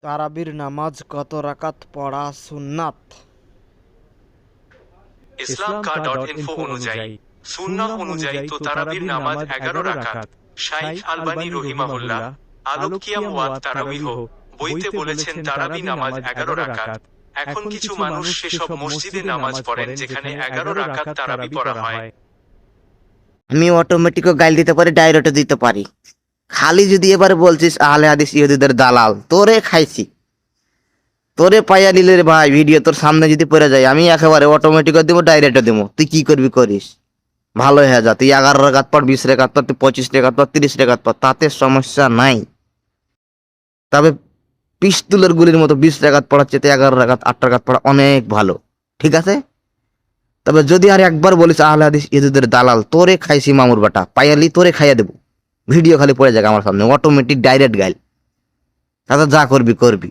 তারাবির নামাজ কত রাকাত পড়া সুন্নাত? islamka.info অনুযায়ী সুন্নাহ অনুযায়ী তো তারাবির নামাজ 11 রাকাত। শাইখ আলবানী রহিমাহুল্লাহ আলোকিয়াম ওয়াত তারাবিহ বইতে বলেছেন তারাবি নামাজ 11 রাকাত। এখন কিছু মানুষ সেসব মসজিদে নামাজ পড়েন যেখানে 11 রাকাত তারাবি পড়া হয়। আমি অটোমেটিকও গাইল দিতে পারি, ডাইরেক্টও দিতে পারি। খালি যদি এবার বলছিস আহলে হাদিস ইহুদিদের দালাল, তোরে খাইছি, তোরে পাইয়া নিলে রে ভাই। ভিডিও তোর সামনে যদি পড়ে যায়, আমি একেবারে অটোমেটিকও দিব, ডাইরেক্টও দিব। তুই কি করবি করিস, ভালো হয়ে যা। তুই 11 রেখাত পর, 20 রেখাত পর, তুই 25 রেখাত পর, 30 রেখাত পর, তাতে সমস্যা নাই। তবে পিস্তুলের গুলির মতো 20 রেখাত পড়ার চেয়ে 11 রেখাত 8 রেখাত পড়া অনেক ভালো, ঠিক আছে? তবে যদি আর একবার বলিস আহলে হাদিস ইহুদিদের দালাল, তোরে খাইছি মামুর বাটা, পাইয়ালি তোরে খাইয়া দেবো। ভিডিও খালি পড়ে যাক আমার সামনে, অটোমেটিক ডাইরেক্ট গাইল। তাতে যা করবি করবি।